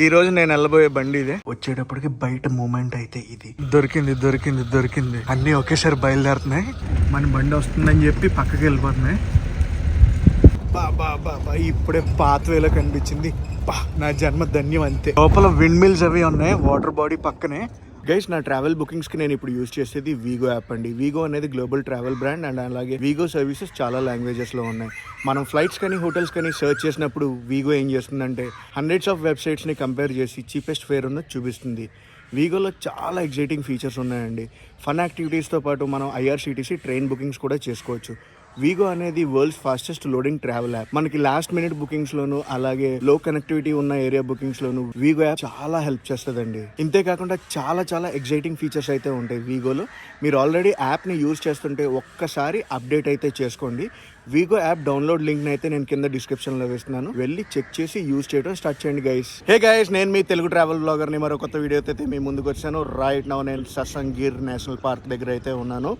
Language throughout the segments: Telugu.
ఈ రోజు నేను వెళ్ళబోయే బండి ఇదే. వచ్చేటప్పటికి బయట మూమెంట్ అయితే ఇది దొరికింది అన్ని ఒకేసారి బయలుదేరుతున్నాయి. మన బండి వస్తుందని చెప్పి పక్కకి వెళ్ళిపోతున్నాయి. బాబా ఇప్పుడే పాత్వేలో కనిపించింది. నా జన్మ ధన్యం అంతే. లోపల విండ్ మిల్స్ అవి ఉన్నాయి వాటర్ బాడీ పక్కనే. గైస్, నా ట్రావెల్ బుకింగ్స్ కి నేను ఇప్పుడు యూజ్ చేసేది వీగో యాప్ అండి. వీగో అనేది గ్లోబల్ ట్రావెల్ బ్రాండ్ అండ్ అలాగే వీగో సర్వీసెస్ చాలా లాంగ్వేజెస్ లో ఉన్నాయి. మనం ఫ్లైట్స్ కానీ హోటల్స్ కానీ సర్చ్ చేసినప్పుడు వీగో ఏం చేస్తుందంటే హండ్రెడ్స్ ఆఫ్ వెబ్సైట్స్ ని కంపేర్ చేసి చీపెస్ట్ ఫేర్ ఉన్నది చూపిస్తుంది. వీగోలో చాలా ఎగ్జైటింగ్ ఫీచర్స్ ఉన్నాయండి. ఫన్ యాక్టివిటీస్తో పాటు మనం ఐఆర్సిటీసీ ట్రైన్ బుకింగ్స్ కూడా చేసుకోవచ్చు. వీగో అనేది world's fastest loading travel app. మనకి లాస్ట్ మినిట్ బుకింగ్స్ లోను అలాగే లో కనెక్టివిటీ ఉన్న ఏరియా బుకింగ్స్ లోను వీగో యాప్ చాలా హెల్ప్ చేస్తుందండి. ఇంతేకాకుండా చాలా ఎగ్జైటింగ్ ఫీచర్స్ అయితే ఉంటాయి వీగోలో. మీరు ఆల్రెడీ యాప్ని యూజ్ చేస్తుంటే ఒక్కసారి అప్డేట్ అయితే చేసుకోండి. వీగో యాప్ డౌన్లోడ్ లింక్ అయితే నేను కింద డిస్క్రిప్షన్ లో వేస్తున్నాను. వెళ్ళి చెక్ చేసి యూజ్ చేయడం స్టార్ట్ చేయండి గైస్. హే గైస్, నేను మీ తెలుగు ట్రావెల్ బ్లాగర్ ని. మరో కొత్త వీడియో అయితే మీ ముందుకు వచ్చాను. రైట్ నౌ నేను ససంగ్ గిర్ నేషనల్ పార్క్ దగ్గర అయితే ఉన్నాను.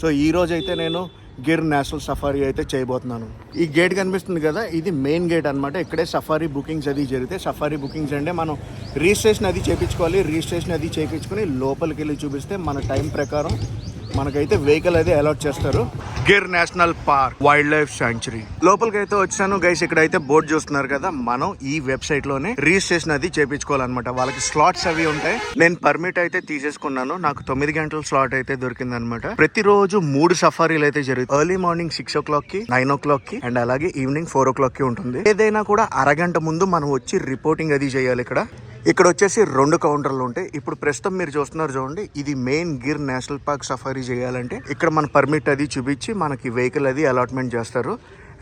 సో ఈ రోజు అయితే నేను గిర్ నేషనల్ సఫారీ అయితే చేయబోతున్నాను. ఈ గేట్ కనిపిస్తుంది కదా, ఇది మెయిన్ గేట్ అనమాట. ఇక్కడే సఫారీ బుకింగ్స్ అది జరిగితే సఫారీ బుకింగ్స్ అంటే మనం రిజిస్ట్రేషన్ అది చేయించుకోవాలి. రిజిస్ట్రేషన్ అది చేయించుకుని లోపలికి వెళ్ళి చూపిస్తే మన టైం ప్రకారం మనకైతే వెహికల్ అయితే అలాట్ చేస్తారు. Gir national park wild life sanctuary లోపలికి అయితే వచ్చాను గైస్. ఇక్కడ అయితే బోర్డు చూస్తున్నారు కదా, మనం ఈ వెబ్సైట్ లోనే రిజిస్ట్రేషన్ అది చేయించుకోవాలన్నమాట. వాళ్ళకి స్లాట్స్ అవి ఉంటాయి. నేను పర్మిట్ అయితే తీసేసుకున్నాను. నాకు 9 గంటల స్లాట్ అయితే దొరికింది అనమాట. ప్రతిరోజు 3 సఫారీలు అయితే జరుగుతాయి. ఎర్లీ మార్నింగ్ 6 o'clock కి, 9 o'clock కి అండ్ అలాగే ఈవినింగ్ 4 o'clock కి ఉంటుంది. ఏదైనా కూడా అరగంట ముందు మనం వచ్చి రిపోర్టింగ్ అది చేయాలి. ఇక్కడ వచ్చేసి 2 కౌంటర్లు ఉంటాయి. ఇప్పుడు ప్రస్తుతం మీరు చూస్తున్నారు చూడండి, ఇది main Gir national park safari చేయాలంటే ఇక్కడ మన పర్మిట్ అది చూపించి మనకి వెహికల్ అది అలాట్మెంట్ చేస్తారు.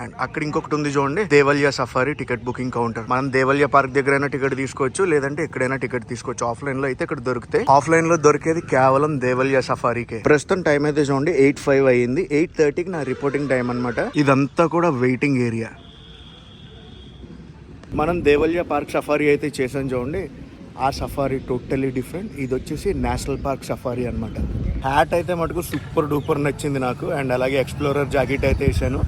అండ్ అక్కడ ఇంకొకటి ఉంది చూడండి, దేవల్య సఫారీ టికెట్ బుకింగ్ కౌంటర్. మనం దేవల్య పార్క్ దగ్గరైనా టికెట్ తీసుకోవచ్చు, లేదంటే ఎక్కడైనా టికెట్ తీసుకోవచ్చు. ఆఫ్లైన్ లో అయితే ఇక్కడ దొరుకుతాయి. ఆఫ్లైన్ లో దొరికేది కేవలం దేవల్య సఫారీకే. ప్రస్తుతం టైం అయితే చూడండి 8:05 అయ్యింది. 8:30కి నా రిపోర్టింగ్ టైం అనమాట. ఇదంతా కూడా వెయిటింగ్ ఏరియా. మనం దేవల్య పార్క్ సఫారీ అయితే చేసాం చూడండి, ఆ సఫారీ టోటలీ డిఫరెంట్. ఇది వచ్చేసి నేషనల్ పార్క్ సఫారీ అనమాట. హ్యాట్ అయితే మటుకు సూపర్ డూపర్ నచ్చింది నాకు. అండ్ అలాగే ఎక్స్ప్లోరర్ జాకెట్ అయితే వేసాను.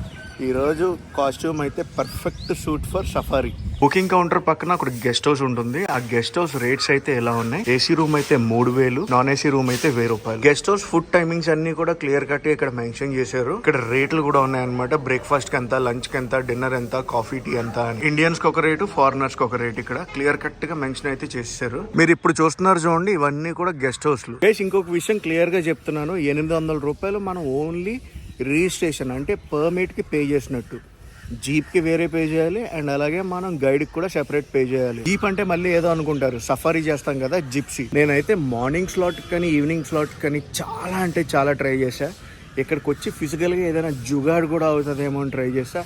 ఈరోజు కాస్ట్యూమ్ అయితే perfect suit for safari. Booking counter పక్కన ఒక గెస్ట్ హౌస్ ఉంటుంది. ఆ గెస్ట్ హౌస్ రేట్స్ అయితే ఎలా ఉన్నాయి, ఏసీ రూమ్ అయితే 3,000, నాన్ ఏసీ రూమ్ అయితే 1,000 రూపాయలు. గెస్ట్ హౌస్ ఫుడ్ టైమింగ్స్ అన్ని కూడా క్లియర్ కట్ ఇక్కడ మెన్షన్ చేశారు. ఇక్కడ రేట్లు కూడా ఉన్నాయన్నమాట. బ్రేక్ఫాస్ట్ కి ఎంత, లంచ్ కి ఎంత, డిన్నర్ ఎంత, కాఫీ టీ ఎంత అని. ఇండియన్స్ కి ఒక రేటు, ఫారినర్స్ కి ఒక రేట్ ఇక్కడ క్లియర్ కట్ గా మెన్షన్ అయితే చేశారు. మీరు ఇప్పుడు చూస్తున్నారు చూడండి, ఇవన్నీ కూడా గెస్ట్ హౌస్లు. ఇంకొక విషయం క్లియర్ గా చెప్తున్నాను, 800 రూపాయలు మనం ఓన్లీ రిజిస్ట్రేషన్ అంటే పర్మిట్ కి పే చేసినట్టు. జీప్ కి వేరే పే చేయాలి అండ్ అలాగే మనం గైడ్ కి కూడా సెపరేట్ పే చేయాలి. జీప్ అంటే మళ్ళీ ఏదో అనుకుంటారు, సఫారీ చేస్తాం కదా జిప్సీ. నేనైతే మార్నింగ్ స్లాట్ కానీ ఈవినింగ్ స్లాట్ కానీ చాలా అంటే చాలా ట్రై చేశా. ఇక్కడికి వచ్చి ఫిజికల్గా ఏదైనా జుగాడ్ కూడా అవుతుందేమో అని ట్రై చేశా.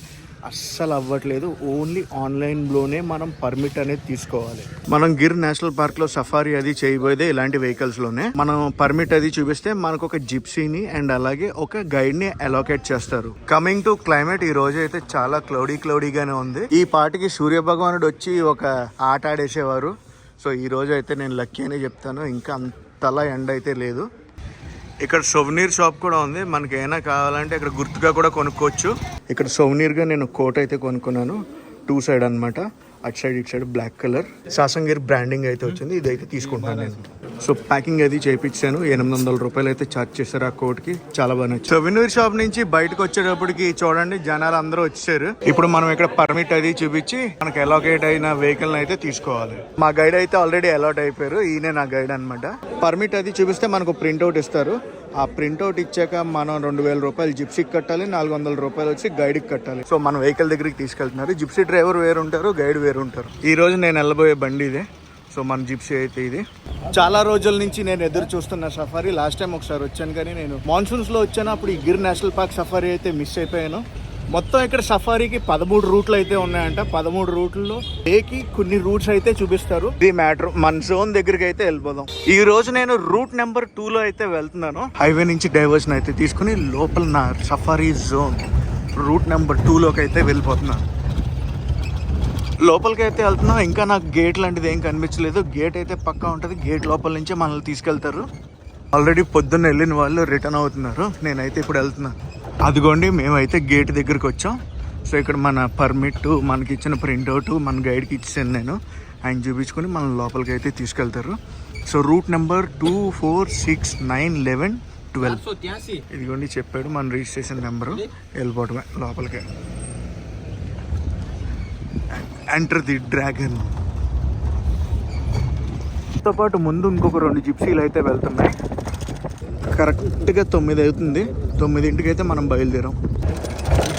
అస్సలు అవ్వట్లేదు. ఓన్లీ ఆన్లైన్లోనే మనం పర్మిట్ అనేది తీసుకోవాలి. మనం గిర్ నేషనల్ పార్క్ లో సఫారీ అది చేయబోయేదే ఇలాంటి వెహికల్స్ లోనే. మనం పర్మిట్ అది చూపిస్తే మనకు ఒక జిప్సీని అండ్ అలాగే ఒక గైడ్ ని అలోకేట్ చేస్తారు. కమింగ్ టు క్లైమేట్, ఈ రోజు అయితే చాలా క్లౌడీగానే ఉంది. ఈ పాటికి సూర్య భగవానుడు వచ్చి ఒక ఆట ఆడేసేవారు. సో ఈ రోజు అయితే నేను లక్కీ అనే చెప్తాను. ఇంకా అంతలా ఎండ అయితే లేదు. ఇక్కడ సొవెనీర్ షాప్ కూడా ఉంది. మనకి ఏమైనా కావాలంటే ఇక్కడ గుర్తుగా కూడా కొనుక్కోవచ్చు. ఇక్కడ సొవెనీర్గా నేను కోట్ అయితే కొనుక్కున్నాను. 2 సైడ్ అనమాట, అటు సైడ్ ఇటు సైడ్ బ్లాక్ కలర్ సాసంగిర్ బ్రాండింగ్ అయితే వచ్చింది. ఇదైతే తీసుకుంటాను నేను. సో ప్యాకింగ్ అది చేయించాను. 800 రూపాయలు అయితే ఛార్జ్ చేశారు ఆ కోట్ కి. చాలా బాగా నచ్చింది. సొవెనీర్ షాప్ నుంచి బయటకు వచ్చేటప్పటికి చూడండి జనాలు అందరూ వచ్చేసారు. ఇప్పుడు మనం ఇక్కడ పర్మిట్ అది చూపించి మనకి అలోకేట్ అయిన వెహికల్ అయితే తీసుకోవాలి. మా గైడ్ అయితే ఆల్రెడీ అలాట్ అయిపోయారు. ఈయనే నా గైడ్ అనమాట. పర్మిట్ అది చూపిస్తే మనకు ప్రింట్అవుట్ ఇస్తారు. ఆ ప్రింట్అవుట్ ఇచ్చాక మనం 2,000 రూపాయలు జిప్సీకి కట్టాలి, 400 రూపాయలు వచ్చి గైడ్కి కట్టాలి. సో మన వెహికల్ దగ్గరికి తీసుకెళ్తున్నారు. జిప్సీ డ్రైవర్ వేరు ఉంటారు, గైడ్ వేరు ఉంటారు. ఈ రోజు నేను వెళ్ళబోయే బండి ఇదే. సో మన జిప్సీ అయితే ఇది. చాలా రోజుల నుంచి నేను ఎదురు చూస్తున్న సఫారీ. లాస్ట్ టైం ఒకసారి వచ్చాను కానీ నేను మాన్సూన్స్ లో వచ్చాను. అప్పుడు ఈ గిర్ నేషనల్ పార్క్ సఫారీ అయితే మిస్ అయిపోయాను. మొత్తం ఇక్కడ సఫారీకి 13 రూట్లు అయితే ఉన్నాయంట. 13 రూట్లలో ఏకి కొన్ని రూట్స్ అయితే చూపిస్తారు. ఇది మ్యాటర్. మన జోన్ దగ్గరికి అయితే వెళ్ళిపోదాం. ఈ రోజు నేను రూట్ నెంబర్ 2లో అయితే వెళ్తున్నాను. హైవే నుంచి డైవర్షన్ అయితే తీసుకుని లోపల నా సఫారీ జోన్ రూట్ నెంబర్ 2లోకి అయితే వెళ్ళిపోతున్నాను. లోపలికి అయితే వెళ్తున్నాం. ఇంకా నాకు గేట్ లాంటిది ఏం కనిపించలేదు. గేట్ అయితే పక్కా ఉంటుంది. గేట్ లోపల నుంచే మనల్ని తీసుకెళ్తారు. ఆల్రెడీ పొద్దున్న వెళ్ళిన వాళ్ళు రిటర్న్ అవుతున్నారు. నేనైతే ఇప్పుడు వెళ్తున్నాను. అదిగోండి మేమైతే గేట్ దగ్గరికి వచ్చాం. సో ఇక్కడ మన పర్మిట్, మనకి ఇచ్చిన ప్రింట్అవుట్ మన గైడ్కి ఇచ్చాను నేను. ఆయన చూపించుకొని మనం లోపలికి అయితే తీసుకెళ్తారు. సో రూట్ నెంబర్ 2, 4, 6, 9, 11, 12 ఇదిగోండి చెప్పాడు. మన రిజిస్ట్రేషన్ నెంబరు. వెళ్ళిపోవటమే లోపలికి. Enter the dragon. తో పాటు ముందు ఇంకొక 2 జిప్సీలు అయితే వెళ్తున్నాయి. కరెక్ట్గా 9 అవుతుంది. 9ంటికి అయితే మనం బయలుదేరాం.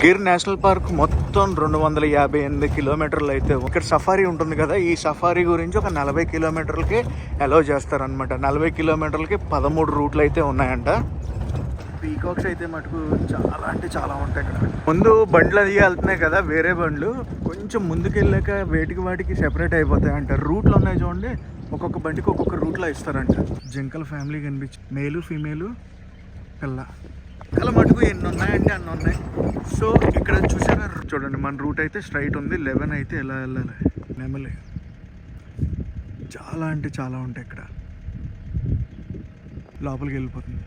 గిర్ నేషనల్ పార్క్ మొత్తం 258 కిలోమీటర్లు అయితే. ఇక్కడ సఫారీ ఉంటుంది కదా, ఈ సఫారీ గురించి ఒక 40 కిలోమీటర్లకి అలౌ చేస్తారనమాట. 40 కిలోమీటర్లకి 13 రూట్లు అయితే ఉన్నాయంట. పీకాక్స్ అయితే మటుకు చాలా అంటే చాలా ఉంటాయి ఇక్కడ. ముందు బండ్లు అది వెళ్తున్నాయి కదా, వేరే బండ్లు కొంచెం ముందుకు వెళ్ళాక వాటికి సెపరేట్ అయిపోతాయి అంట. రూట్లు ఉన్నాయి చూడండి, ఒక్కొక్క బండికి ఒక్కొక్క రూట్లో ఇస్తారంట. జింకల ఫ్యామిలీ కనిపించి మేలు ఫీమేలు పిల్ల మటుకు ఎన్ని ఉన్నాయంటే అన్ని ఉన్నాయి. సో ఇక్కడ చూసారా చూడండి, మన రూట్ అయితే స్ట్రైట్ ఉంది. 11 అయితే ఎలా వెళ్ళాలి నెమలి. చాలా అంటే చాలా ఉంటాయి ఇక్కడ. లోపలికి వెళ్ళిపోతుంది.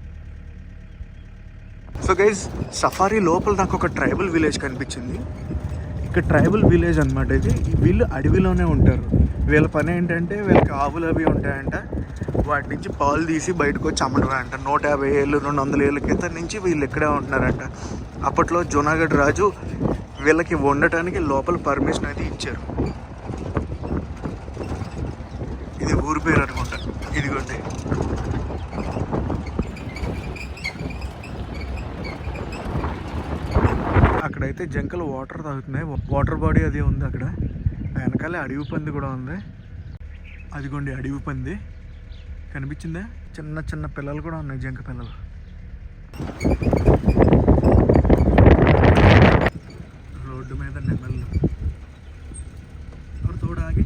సో గైజ్, సఫారీ లోపల నాకు ఒక ట్రైబల్ విలేజ్ కనిపించింది. ఇక్కడ ట్రైబల్ విలేజ్ అనమాట ఇది. వీళ్ళు అడవిలోనే ఉంటారు. వీళ్ళ పని ఏంటంటే వీళ్ళకి ఆవులు అవి ఉంటాయంట. వాటి నుంచి పాలు తీసి బయటకు వచ్చి అమ్మడమంట. 150 ఏళ్ళు 200 ఏళ్ళ క్రితం నుంచి వీళ్ళు ఇక్కడే ఉంటున్నారంట. అప్పట్లో జునాగఢ్ రాజు వీళ్ళకి వండటానికి లోపల పర్మిషన్ అయితే ఇచ్చారు. ఇది ఊరి పేరు అనుకుంటా. ఇదిగోండి, అక్కడైతే జంకలు వాటర్ తాగుతున్నాయి. వాటర్ బాడీ అది ఉంది అక్కడ. వెనకాలే అడవి పంది కూడా ఉంది. అదిగోండి అడవి పంది కనిపించిందా. చిన్న చిన్న పిల్లలు కూడా ఉన్నాయి, జంక పిల్లలు. రోడ్డు మీద నెమళ్ళు. తోడాగి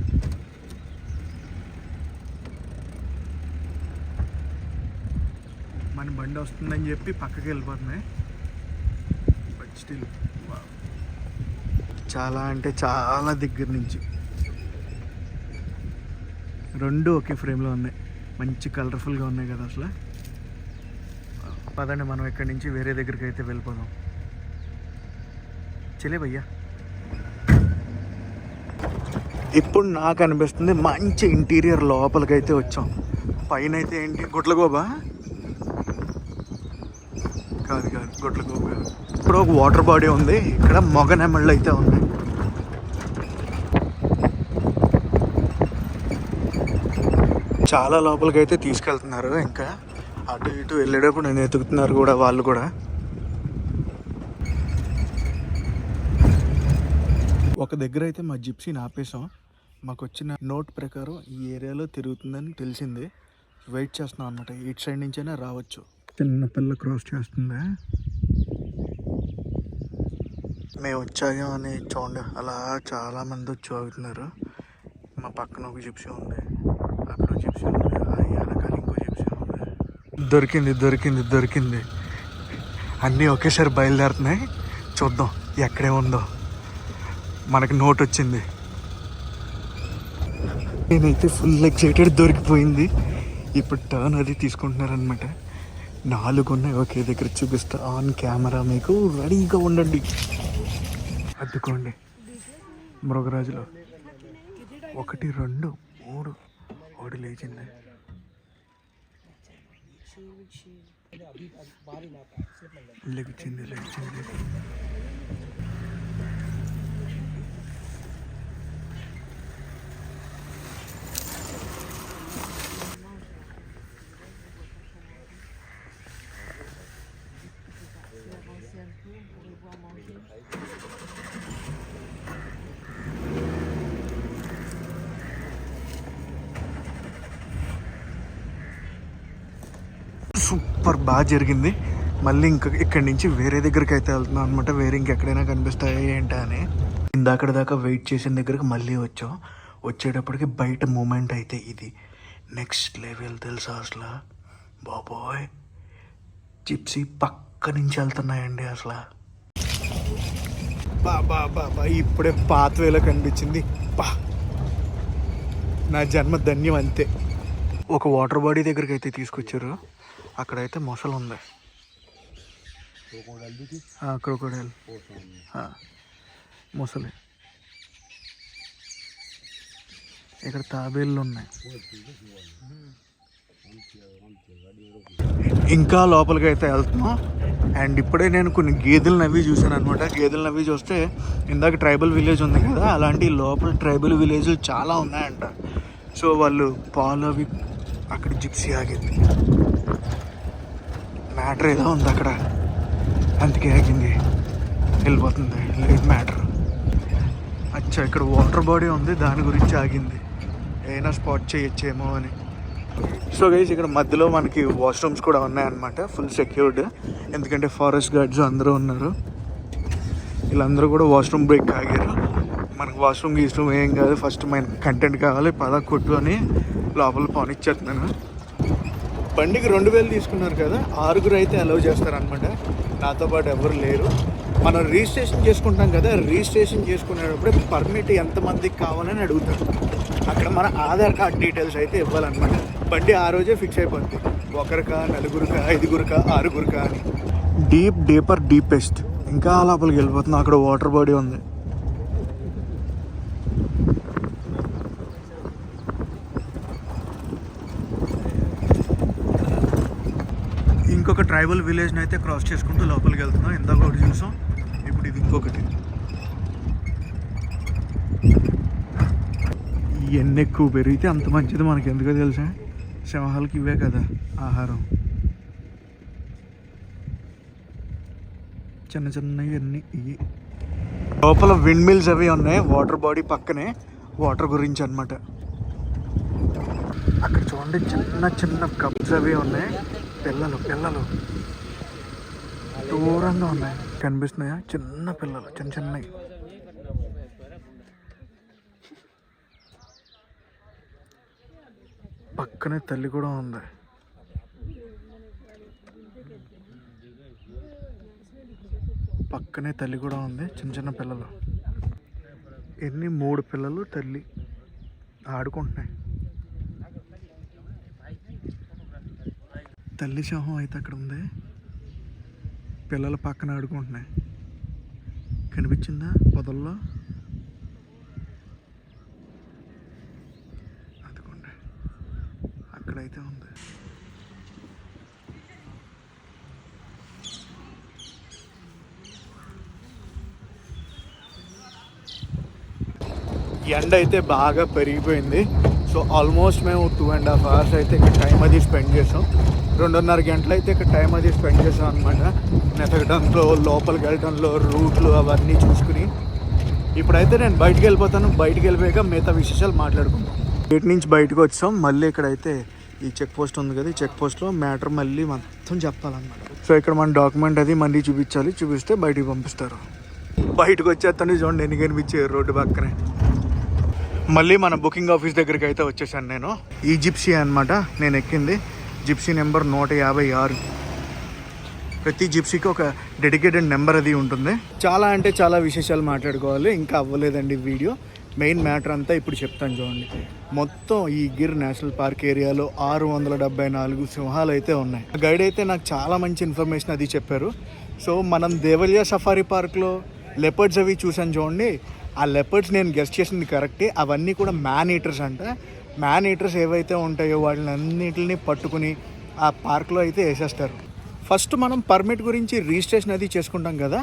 మన బండి వస్తుందని చెప్పి పక్కకి వెళ్ళిపోతున్నాయి. బట్ స్టిల్ చాలా అంటే చాలా దగ్గర నుంచి 2 ఒకే ఫ్రేమ్లో ఉన్నాయి. మంచి కలర్ఫుల్గా ఉన్నాయి కదా అసలు. పదండి మనం ఇక్కడి నుంచి వేరే దగ్గరికి అయితే వెళ్ళిపోదాం. చలే భయ్యా. ఇప్పుడు నాకు అనిపిస్తుంది మంచి ఇంటీరియర్ లోపలికైతే వచ్చాం. పైన అయితే ఏంటి, గుట్లగోబా కాదు గుట్లగోబ కాదు. ఇప్పుడు ఒక వాటర్ బాడీ ఉంది. ఇక్కడ మొగ నెమళ్ళు అయితే ఉన్నాయి. చాలా లోపలికి అయితే తీసుకెళ్తున్నారు. ఇంకా అటు ఇటు వెళ్ళేటప్పుడు నేను ఎతుకుతున్నారు కూడా వాళ్ళు కూడా. ఒక దగ్గర అయితే మా జిప్సీని ఆపేసాం. మాకు వచ్చిన నోట్ ప్రకారం ఈ ఏరియాలో తిరుగుతుందని తెలిసింది. వెయిట్ చేస్తున్నాం అనమాట. ఇటు సైడ్ నుంచైనా రావచ్చు. చిన్న పిల్ల క్రాస్ చేస్తుందా. మేము వచ్చాయో అని చూడండి, అలా చాలామంది వచ్చి ఆగుతున్నారు. మా పక్కన ఒక జిప్సీ ఉంది, అక్కడ ఒక జిప్సీ ఉంది, వెనకాల ఇంకో జిప్సీ ఉంది. దొరికింది. అన్నీ ఒకేసారి బయలుదేరుతున్నాయి. చూద్దాం ఎక్కడే ఉందో. మనకి నోట్ వచ్చింది. నేనైతే ఫుల్ ఎక్సైటెడ్. దొరికిపోయింది. ఇప్పుడు టర్న్ అది తీసుకుంటున్నారనమాట. 4 ఉన్నాయి ఒకే దగ్గర. చూపిస్తా ఆన్ కెమెరా, మీకు రెడీగా ఉండండి. అద్దుకోండి మృగరాజులో 1, 2, 3 ఓడి లేచింది. లెగిచింది. సూపర్ బాగా జరిగింది. మళ్ళీ ఇక్కడి నుంచి వేరే దగ్గరికి అయితే వెళ్తున్నాం అనమాట. వేరే ఇంకెక్కడైనా కనిపిస్తాయా ఏంటా అని. ఇందాక దాకా వెయిట్ చేసిన దగ్గరికి మళ్ళీ వచ్చాం. వచ్చేటప్పటికి బయట మూమెంట్ అయితే ఇది నెక్స్ట్ లెవెల్ తెలుసా అసలు. బాబోయ్, జిప్సీ పక్క నుంచి వెళ్తున్నాయండి అసలు. బాబా ఇప్పుడే పాత్వేలో కనిపించింది. నా జన్మ ధన్యం అంతే. ఒక వాటర్ బాడీ దగ్గరికి అయితే తీసుకొచ్చారు. అక్కడైతే మొసలు ఉంది. క్రోకోడైల్ మొసలి. ఇక్కడ తాబేళ్ళు ఉన్నాయి. ఇంకా లోపలికి అయితే వెళ్తున్నాం. అండ్ ఇప్పుడే నేను కొన్ని గేదెలు నవ్వి చూశాను అనమాట. గేదెలు నవ్వి చూస్తే ఇందాక ట్రైబల్ విలేజ్ ఉంది కదా, అలాంటి లోపల ట్రైబల్ విలేజ్లు చాలా ఉన్నాయంట. సో వాళ్ళు పాలు అవి అక్కడ జిప్సీ ఆగింది, మ్యాటర్ ఏదో ఉంది అక్కడ, అందుకే ఆగింది, వెళ్ళిపోతుంది, లేదు మ్యాటర్. అచ్చా ఇక్కడ వాటర్ బాడీ ఉంది, దాని గురించి ఆగింది, ఏదైనా స్పాట్ చేయొచ్చేమో అని. సో గైస్ ఇక్కడ మధ్యలో మనకి వాష్రూమ్స్ కూడా ఉన్నాయన్నమాట, ఫుల్ సెక్యూర్డ్, ఎందుకంటే ఫారెస్ట్ గార్డ్స్ అందరూ ఉన్నారు. వీళ్ళందరూ కూడా వాష్రూమ్ బ్రేక్ ఆగారు. మనకు వాష్రూమ్ గీష్రూమ్ ఏం కాదు, ఫస్ట్ మన కంటెంట్ కావాలి, పద కొట్టు అని లోపల పోనిచ్చేస్తున్నాను. బండికి 2000 తీసుకున్నారు కదా, 6 అయితే అలౌ చేస్తారనమాట. నాతో పాటు ఎవరు లేరు. మనం రిజిస్ట్రేషన్ చేసుకుంటాం కదా, రిజిస్ట్రేషన్ చేసుకునేటప్పుడు పర్మిట్ ఎంతమందికి కావాలని అడుగుతారు. అక్కడ మన ఆధార్ కార్డ్ డీటెయిల్స్ అయితే ఇవ్వాలన్నమాట. బండి ఆ రోజే ఫిక్స్ అయిపోద్ది, 1కా 4కా 5కా 6కా అని. డీపెస్ట్ ఇంకా లోపలికి వెళ్ళిపోతున్నాం. అక్కడ వాటర్ బాడీ ఉంది. ఇంకొక ట్రైబల్ విలేజ్ని అయితే క్రాస్ చేసుకుంటూ లోపలికి వెళ్తున్నాం. ఇందాక ఒకటి చూసాం, ఇప్పుడు ఇది ఇంకొకటి. ఎన్ని ఎక్కువ పెరిగితే అంత మంచిది మనకి, ఎందుకో తెలుసా, సింహాలకి ఇవే కదా ఆహారం. చిన్న చిన్నవి అన్నీ ఇవి. లోపల విండ్ మిల్స్ అవి ఉన్నాయి, వాటర్ బాడీ పక్కనే, వాటర్ గురించి అనమాట. అక్కడ చూడండి చిన్న చిన్న కప్స్ అవి ఉన్నాయి, పిల్లలు దూరంగా ఉన్నాయి, కనిపిస్తున్నాయా, చిన్న పిల్లలు, చిన్న చిన్నవి. పక్కనే తల్లి కూడా ఉంది. చిన్న చిన్న పిల్లలు. 3 పిల్లలు, తల్లి ఆడుకుంటున్నాయి. తల్లి సింహం అయితే అక్కడ ఉంది, పిల్లలు పక్కన ఆడుకుంటున్నాయి. కనిపించిందా పొదల్లో? అదిగోండి అక్కడైతే ఉంది. ఎండ అయితే బాగా పెరిగిపోయింది. సో ఆల్మోస్ట్ మేము 2.5 hours అయితే ఇక్కడ టైం అది స్పెండ్ చేసాం. 2.5 గంటలు అయితే ఇక్కడ టైం అది స్పెండ్ చేసాం అనమాట. నెతకడంలో, లోపలికి వెళ్ళడంలో, రూట్లు అవన్నీ చూసుకుని. ఇప్పుడైతే నేను బయటికి వెళ్ళిపోతాను. బయటికి వెళ్ళిపోయాక మిగతా విశేషాలు మాట్లాడుకుంటాం. గేట్ నుంచి బయటకు వచ్చాం. మళ్ళీ ఇక్కడైతే ఈ చెక్ పోస్ట్ ఉంది కదా, ఈ చెక్ పోస్ట్లో మ్యాటర్ మళ్ళీ మొత్తం చెప్పాలన్నమాట. సో ఇక్కడ మన డాక్యుమెంట్ అది మళ్ళీ చూపించాలి, చూపిస్తే బయటికి పంపిస్తారు. బయటకు వచ్చేస్తాను, చూడండి ఎన్ని కనిపించాయి రోడ్డు పక్కనే. మళ్ళీ మన బుకింగ్ ఆఫీస్ దగ్గరికి అయితే వచ్చేసాను నేను. ఈ జిప్సీ అనమాట నేను ఎక్కింది, జిప్సీ నెంబర్ 156. ప్రతి జిప్సీకి ఒక డెడికేటెడ్ నెంబర్ అది ఉంటుంది. చాలా అంటే చాలా విశేషాలు మాట్లాడుకోవాలి, ఇంకా అవ్వలేదండి వీడియో. మెయిన్ మ్యాటర్ అంతా ఇప్పుడు చెప్తాను చూడండి. మొత్తం ఈ గిర్ నేషనల్ పార్క్ ఏరియాలో 674 సింహాలు అయితే ఉన్నాయి. గైడ్ అయితే నాకు చాలా మంచి ఇన్ఫర్మేషన్ అది చెప్పారు. సో మనం దేవలియా సఫారీ పార్క్లో లెపర్డ్స్ అవి చూసాను చూడండి. ఆ లెపర్డ్స్ నేను గెస్ట్ చేసింది కరెక్టే, అవన్నీ కూడా మ్యాన్ ఈటర్స్ అంట. మ్యాన్ ఈటర్స్ ఏవైతే ఉంటాయో వాటిని అన్నిటిని పట్టుకుని ఆ పార్క్లో అయితే వేసేస్తారు. ఫస్ట్ మనం పర్మిట్ గురించి రిజిస్ట్రేషన్ అది చేసుకుంటాం కదా,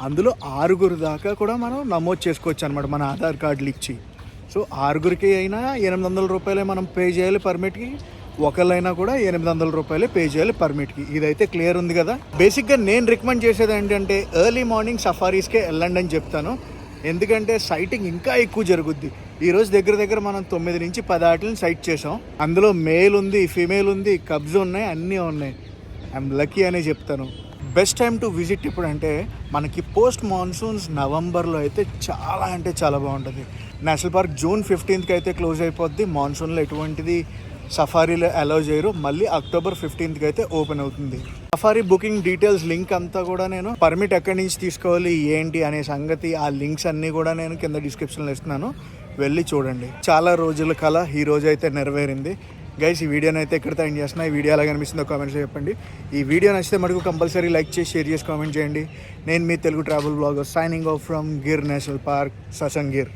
అందులో 6 దాకా కూడా మనం నమోదు చేసుకోవచ్చు అనమాట మన ఆధార్ కార్డులు ఇచ్చి. సో 6 అయినా 800 రూపాయలే మనం పే చేయాలి పర్మిట్కి, ఒకళ్ళైనా కూడా 800 రూపాయలే పే చేయాలి పర్మిట్కి. ఇదైతే క్లియర్ ఉంది కదా. బేసిక్గా నేను రికమెండ్ చేసేది ఏంటంటే ఎర్లీ మార్నింగ్ సఫారీస్కే వెళ్ళండి అని చెప్తాను. ఎందుకంటే సైటింగ్ ఇంకా ఎక్కువ జరుగుద్ది. ఈరోజు దగ్గర మనం 9 నుంచి 10 ఆటలను సైట్ చేసాం. అందులో మేల్ ఉంది, ఫీమేల్ ఉంది, కబ్స్ ఉన్నాయి, అన్నీ ఉన్నాయి. ఐఎమ్ లక్కీ అనే చెప్తాను. బెస్ట్ టైం టు విజిట్ ఇప్పుడు అంటే మనకి పోస్ట్ మాన్సూన్స్ నవంబర్లో అయితే చాలా అంటే చాలా బాగుంటుంది. నేషనల్ పార్క్ June 15th అయితే క్లోజ్ అయిపోద్ది. మాన్సూన్లో ఎటువంటిది సఫారీలో అలౌ చేయరు. మళ్ళీ October 15th అయితే ఓపెన్ అవుతుంది. సఫారీ బుకింగ్ డీటెయిల్స్ లింక్ అంతా కూడా నేను పర్మిట్ ఎక్కడి నుంచి తీసుకోవాలి ఏంటి అనే సంగతి, ఆ లింక్స్ అన్నీ కూడా నేను కింద డిస్క్రిప్షన్లో ఇస్తున్నాను, వెళ్ళి చూడండి. చాలా రోజుల కల ఈ రోజు అయితే నెరవేరింది. గైస్ ఈ వీడియోని అయితే ఎక్కడితో ఎండ్ చేస్తున్నా. ఈ వీడియో ఎలా కనిపిస్తుందో కామెంట్స్లో చెప్పండి. ఈ వీడియో నచ్చితే మటుకు కంపల్సరీ లైక్ చేసి షేర్ చేసి కామెంట్ చేయండి. నేను మీ Telugu travel blogger signing off from Gir national park, ససంగిర్.